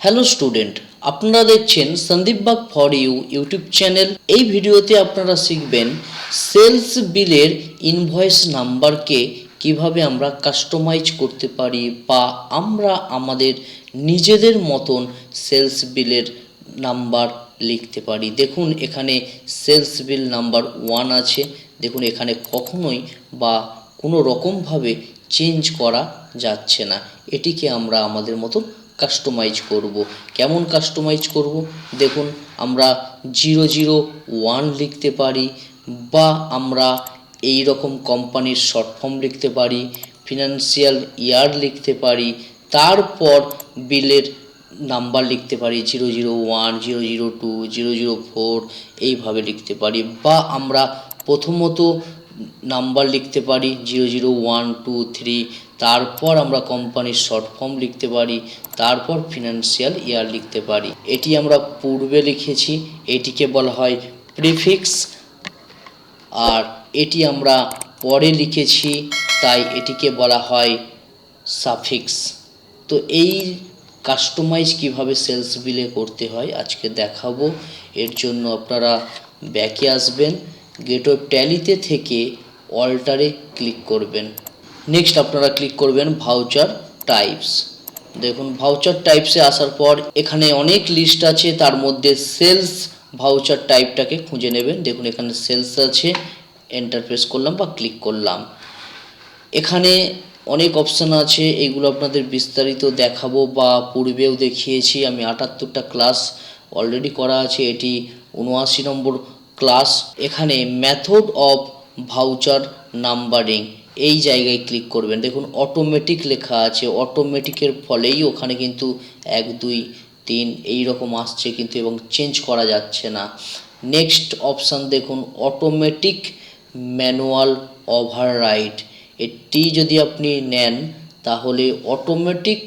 Hello student, আপনারা দেখছেন Sandip Bag for you YouTube channel. এই ভিডিওতে আপনারা শিখবেন সেলস বিলের ইনভয়েস নাম্বারকে কিভাবে আমরা কাস্টমাইজ করতে পারি বা আমরা আমাদের নিজেদের মতন সেলস বিলের নাম্বার লিখতে পারি। দেখুন এখানে সেলস বিল নাম্বার 1 আছে। দেখুন এখানে কখনোই বা কোনো রকমভাবে চেঞ্জ করা যাচ্ছে না। এটিকে আমরা আমাদের মতন কাস্টমাইজ করব। কেমন কাস্টমাইজ করব? দেখুন আমরা 001 লিখতে পারি বা আমরা এই রকম কোম্পানির শর্ট ফর্ম লিখতে পারি, ফিনান্সিয়াল ইয়ার লিখতে পারি, তারপর বিলের নাম্বার লিখতে পারি 001, 002, 004 এইভাবে লিখতে পারি। বা আমরা প্রথমত নাম্বার লিখতে পারি 001, 2, 3, তারপর আমরা কোম্পানির শর্ট ফর্ম লিখতে পারি, তারপর ফিনান্সিয়াল ইয়ার লিখতে পারি। এটি আমরা পূর্বে লিখেছি, এটিকে বলা হয় প্রিফিক্স। আর এটি আমরা পরে লিখেছি, তাই এটিকে বলা হয় সাফিক্স। তো এই কাস্টমাইজ কিভাবে সেলস বিলে করতে হয় আজকে দেখাবো। এর জন্য আপনারা ব্যাকে আসবেন, গেটওয়ে ট্যালিতে থেকে অল্টারে ক্লিক করবেন। নেক্সট আপনারা ক্লিক করবেন ভাউচার টাইপস। দেখুন ভাউচার টাইপসে আসার পর এখানে অনেক লিস্ট আছে, তার মধ্যে সেলস ভাউচার টাইপটাকে খুঁজে নেবেন। দেখুন এখানে সেলস আছে, এন্টার প্রেস করলাম বা ক্লিক করলাম। এখানে অনেক অপশান আছে, এগুলো আপনাদের বিস্তারিত দেখাবো বা পূর্বেও দেখিয়েছি। আমি 78টা ক্লাস অলরেডি করা আছে, এটি 79 নম্বর ক্লাস। এখানে মেথড অফ ভাউচার নাম্বারিং এই জায়গায় ক্লিক করবেন। দেখুন অটোমেটিক লেখা আছে, অটোমেটিকের ফলেই ওখানে কিন্তু 1, 2, 3 এই রকম আসছে কিন্তু, এবং চেঞ্জ করা যাচ্ছে না। নেক্সট অপশান দেখুন অটোমেটিক ম্যানুয়াল ওভাররাইড। এটি যদি আপনি নেন তাহলে অটোমেটিক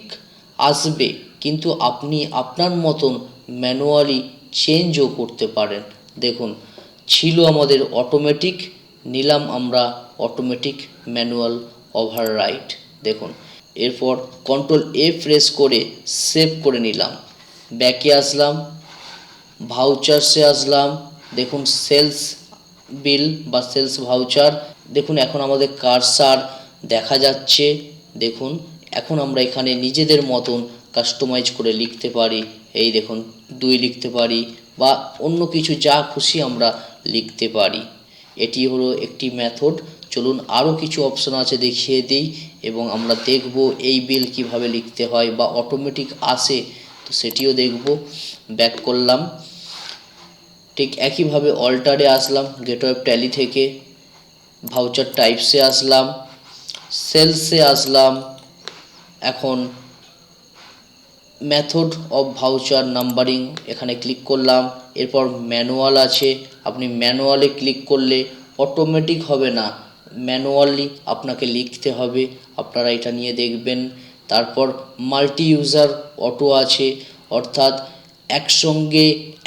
আসবে, কিন্তু আপনি আপনার মতন ম্যানুয়ালি চেঞ্জও করতে পারেন। দেখুন ছিল আমাদের অটোমেটিক, নিলাম আমরা অটোমেটিক ম্যানুয়াল ওভাররাইড। দেখুন এরপর Ctrl+A প্রেস করে সেভ করে নিলাম। ব্যাকে আসলাম, ভাউচারসে আসলাম। দেখুন সেলস বিল বা সেলস ভাউচার। দেখুন এখন আমাদের কারসার দেখা যাচ্ছে। দেখুন এখন আমরা এখানে নিজেদের মতন কাস্টমাইজ করে লিখতে পারি। এই দেখুন 2 লিখতে পারি বা অন্য কিছু যা খুশি আমরা লিখতে পারি। এটি হলো একটি মেথড। চলুন আরও কিছু অপশন আছে দেখিয়ে দিই এবং আমরা দেখব এই বিল কিভাবে লিখতে হয় বা অটোমেটিক আসে, তো সেটিও দেখব। ব্যাক করলাম, ঠিক একইভাবে অল্টারে আসলাম, গেটওয়ে ট্যালি থেকে ভাউচার টাইপসে আসলাম, সেলসে আসলাম। এখন মেথড অফ ভাউচার নাম্বারিং এখানে ক্লিক করলাম। এরপর ম্যানুয়াল আছে, আপনি ম্যানুয়ালে ক্লিক করলে অটোমেটিক হবে না, ম্যানুয়ালি আপনাকে লিখতে হবে। আপনারা এটা নিয়ে দেখবেন। তারপর মাল্টি ইউজার অটো আছে, অর্থাৎ একসঙ্গে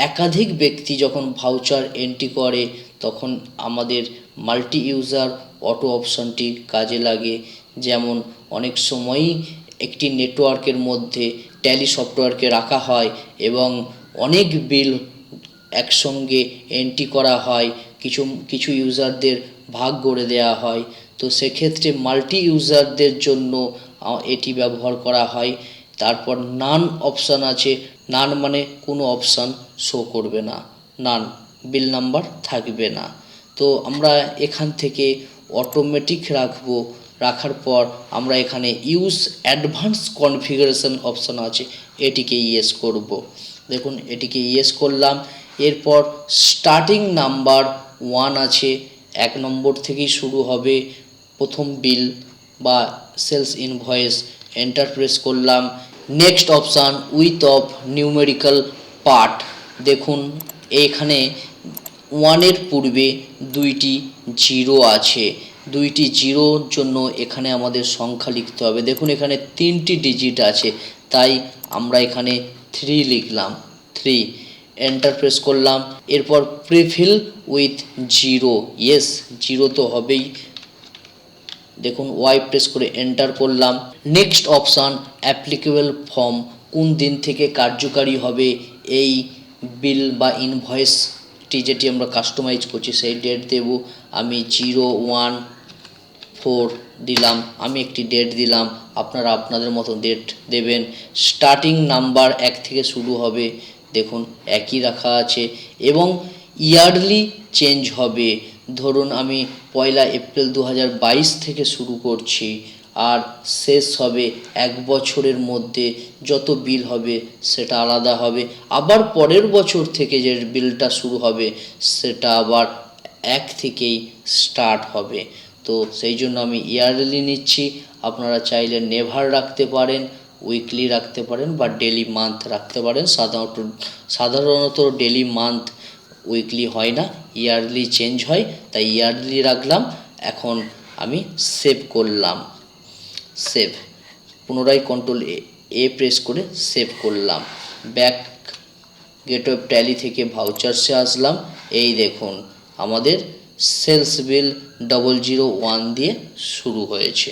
একাধিক ব্যক্তি যখন ভাউচার এন্ট্রি করে তখন আমাদের মাল্টি ইউজার অটো অপশানটি কাজে লাগে। যেমন অনেক সময়ই একটি নেটওয়ার্কের মধ্যে ট্যালি সফটওয়্যারকে রাখা হয় এবং অনেক বিল একসঙ্গে এন্ট্রি করা হয়, কিছু কিছু ইউজারদের ভাগ করে দেওয়া হয়। তো সেক্ষেত্রে মাল্টি ইউজারদের জন্য এটি ব্যবহার করা হয়। তারপর নান অপশান আছে, নান মানে কোনো অপশান শো করবে না, নান বিল নাম্বার থাকবে না। তো আমরা এখান থেকে অটোমেটিক রাখবো। রাখার পর আমরা এখানে ইউজ অ্যাডভান্স কনফিগারেশন অপশান আছে, এটিকে ইয়েস করব। দেখুন এটিকে ইয়েস করলাম। এরপর স্টার্টিং নাম্বার 1 আছে, 1 নম্বর থেকেই শুরু হবে প্রথম বিল বা সেলস ইনভয়েস। এন্টার প্রেস করলাম। Next option with of numerical part. দেখুন এখানে 1-এর পূর্বে 2টি 0 আছে, 2টি 0-র জন্য এখানে আমাদের সংখ্যা লিখতে হবে। দেখুন এখানে 3টি ডিজিট আছে, তাই আমরা এখানে 3 লিখলাম, 3। এন্টার প্রেস করলাম। এরপর প্রিফিল উইথ 0, ইয়েস 0 তো হবেই। দেখুন ওয়াই প্রেস করে এন্টার করলাম। নেক্সট অপশান অ্যাপ্লিকেবল ফর্ম কোন দিন থেকে কার্যকারী হবে এই বিল বা ইনভয়েসটি যেটি আমরা কাস্টমাইজ করছি সেই ডেট দেব। আমি 01/4 দিলাম, আমি একটি ডেট দিলাম, আপনারা আপনাদের মতো ডেট দেবেন। স্টার্টিং নাম্বার 1 থেকে শুরু হবে, দেখুন একই রাখা আছে, এবং ইয়ারলি চেঞ্জ হবে। ধরুন আমি 1 এপ্রিল 2022 থেকে শুরু করছি, আর শেষ হবে 1 বছরের মধ্যে যত বিল হবে সেটা আলাদা হবে। আবার পরের বছর থেকে যে বিলটা শুরু হবে সেটা আবার 1 থেকেই স্টার্ট হবে। তো সেই জন্য আমি ইয়ারলি নিচ্ছি। আপনারা চাইলে নেভার রাখতে পারেন, উইকলি রাখতে পারেন, বা ডেলি মান্থ রাখতে পারেন। সাধারণত ডেলি মান্থ উইকলি হয় না, ইয়ারলি চেঞ্জ হয়, তাই ইয়ারলি রাখলাম। এখন আমি সেভ করলাম, সেভ, পুনরায় কন্ট্রোল A প্রেস করে সেভ করলাম। ব্যাক গেটওয়ে ট্যালি থেকে ভাউচার্সে আসলাম। এই দেখুন আমাদের সেলস বিল 001 দিয়ে শুরু হয়েছে,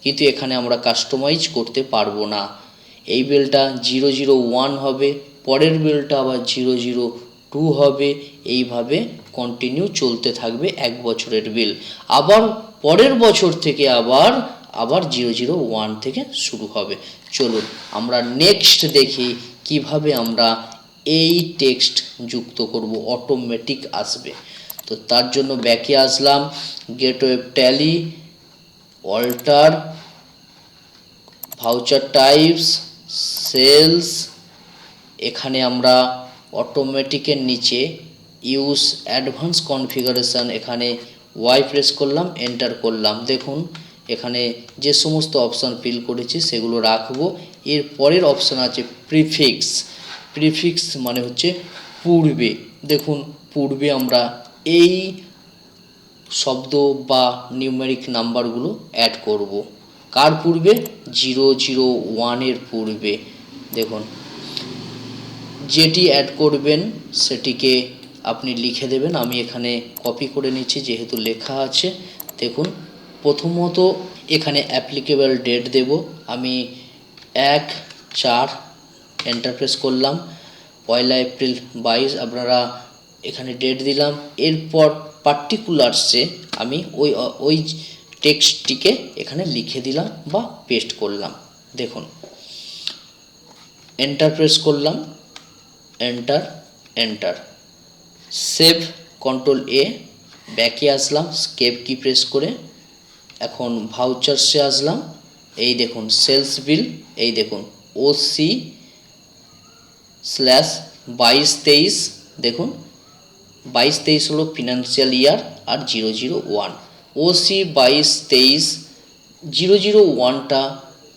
কিন্তু এখানে আমরা কাস্টমাইজ করতে পারবো না। এই বিলটা 001 হবে, পরের বিলটা আবার 002 হবে, এইভাবে কন্টিনিউ চলতে থাকবে 1 বছরের বিল। আবার পরের বছর থেকে আবার 001 থেকে শুরু হবে। চলুন আমরা নেক্সট দেখি কিভাবে আমরা এই টেক্সট যুক্ত করব, অটোমেটিক আসবে। তো তার জন্য ব্যাকে আসলাম, gateway Tally, alter, voucher types, sales, এখানে আমরা অটোমেটিকের নিচে ইউজ অ্যাডভান্স কনফিগারেশন, এখানে ওয়াই প্রেস করলাম, এন্টার করলাম। দেখুন এখানে যে সমস্ত অপশান ফিল করেছি সেগুলো রাখবো। এর পরের অপশান আছে প্রিফিক্স। প্রিফিক্স মানে হচ্ছে পূর্বে। দেখুন পূর্বে আমরা এই শব্দ বা নিউমেরিক নাম্বারগুলো অ্যাড করব। কার পূর্বে? 001 পূর্বে। দেখুন যেটি অ্যাড করবেন সেটিকে আপনি লিখে দেবেন। আমি এখানে কপি করে নিচ্ছি যেহেতু লেখা আছে। দেখুন প্রথমত এখানে অ্যাপ্লিকেবল ডেট দেব, আমি 1/4 এন্টার প্রেস করলাম। 1 এপ্রিল 22 আপনারা এখানে ডেট দিলাম। এরপর পার্টিকুলার্সে আমি ওই টেক্সটটিকে এখানে লিখে দিলাম বা পেস্ট করলাম। দেখুন এন্টার প্রেস করলাম, enter, enter, save, control A, ব্যাকে আসলাম, স্কেপ কি প্রেস করে। এখন ভাউচার্সে আসলাম, এই দেখুন সেলস বিল, এই দেখুন OC/22-23, দেখুন 22-23 হলো ফিনান্সিয়াল ইয়ার, আর 001 OC 22-23 001টা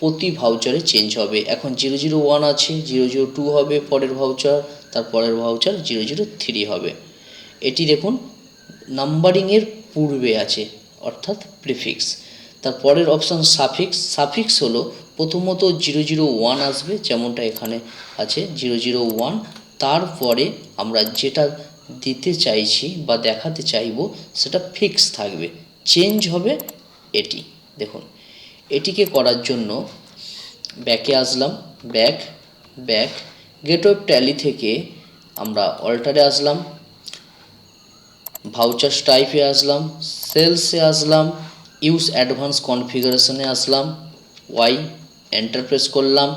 প্রতি ভাউচারে চেঞ্জ হবে। এখন 001 আছে, 002 হবে পরের ভাউচার, তার পরের ভাউচার 003 হবে। এটি দেখুন নাম্বারিংয়ের পূর্বে আছে, অর্থাৎ প্রিফিক্স। তার পরের অপশান সাফিক্স। সাফিক্স হলো প্রথমত 001 আসবে, যেমনটা এখানে আছে 001, তারপরে আমরা যেটা দিতে চাইছি বা দেখাতে চাইব সেটা ফিক্স থাকবে, চেঞ্জ হবে এটি। দেখুন এটিকে করার জন্য ব্যাকে আসলাম, ব্যাক গেটওয়ে ট্যালি থেকে আমরা অল্টারে আসলাম, ভাউচার টাইপে আসলাম, সেলসে আসলাম, ইউজ অ্যাডভান্স কনফিগারেশনে আসলাম, ওয়াই এন্টার প্রেস করলাম।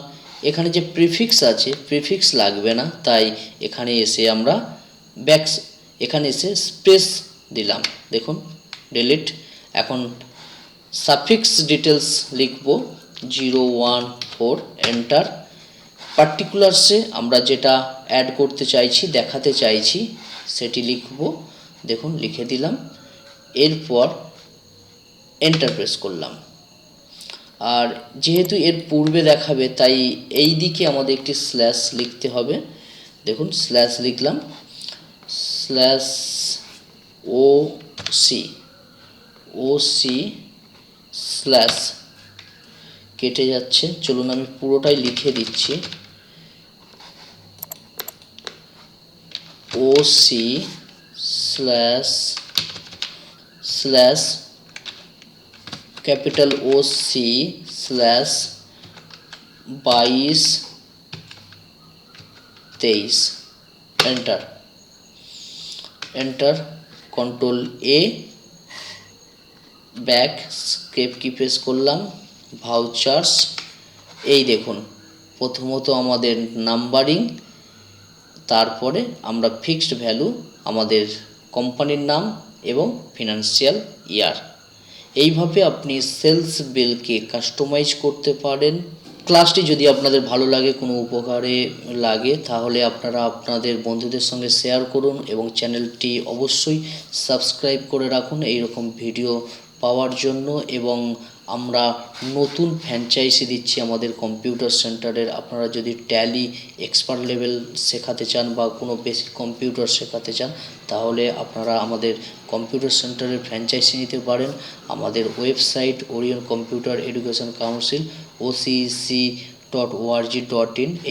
এখানে যে প্রিফিক্স আছে প্রিফিক্স লাগবে না, তাই এখানে এসে আমরা এখানে এসে স্পেস দিলাম। দেখুন ডিলিট। এখন সাফিক্স ডিটেলস লিখব 014, এন্টার। পার্টিকুলার্সে আমরা যেটা অ্যাড করতে চাইছি, দেখাতে চাইছি সেটি লিখব। দেখুন লিখে দিলাম, এরপর এন্টার প্রেস করলাম। আর যেহেতু এর পূর্বে দেখাবে তাই এই দিকে আমাদের একটি স্ল্যাশ লিখতে হবে। দেখুন স্ল্যাশ লিখলাম, OC স্ল্যাশ কেটে যাচ্ছে, চলুন আমি পুরোটাই লিখে দিচ্ছি। OC slash capital OC/22 23 enter enter control A back escape key press করলাম ভাউচার্স। এই দেখুন প্রথমত আমাদের নাম্বারিং, তারপরে আমরা ফিক্সড ভ্যালু আমাদের কোম্পানির নাম এবং ফিনান্সিয়াল ইয়ার। এইভাবে আপনি সেলস বিলকে কাস্টমাইজ করতে পারেন। ক্লাসটি যদি আপনাদের ভালো লাগে, কোনো উপকারে লাগে, তাহলে আপনারা আপনাদের বন্ধুদের সঙ্গে শেয়ার করুন এবং চ্যানেলটি অবশ্যই সাবস্ক্রাইব করে রাখুন এই রকম ভিডিও পাওয়ার জন্য। এবং আমরা নতুন ফ্র্যাঞ্চাইজি দিচ্ছি আমাদের কম্পিউটার সেন্টারের। আপনারা যদি ট্যালি এক্সপার্ট লেভেল শেখাতে চান বা কোনো বেসিক কম্পিউটার শেখাতে চান, তাহলে আপনারা আমাদের কম্পিউটার সেন্টারের ফ্র্যাঞ্চাইজি নিতে পারেন। আমাদের website Orion computer education council occ.org.in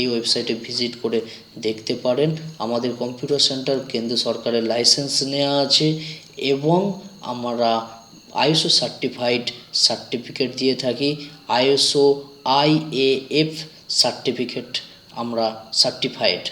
এই ওয়েবসাইটে ভিজিট করে দেখতে পারেন। আমাদের কম্পিউটার সেন্টার কেন্দ্র সরকারের লাইসেন্স নেওয়া আছে এবং আমরা ISO সার্টিফাইড সার্টিফিকেট দিয়ে থাকি। ISO IAF সার্টিফিকেট আমরা সার্টিফাইড।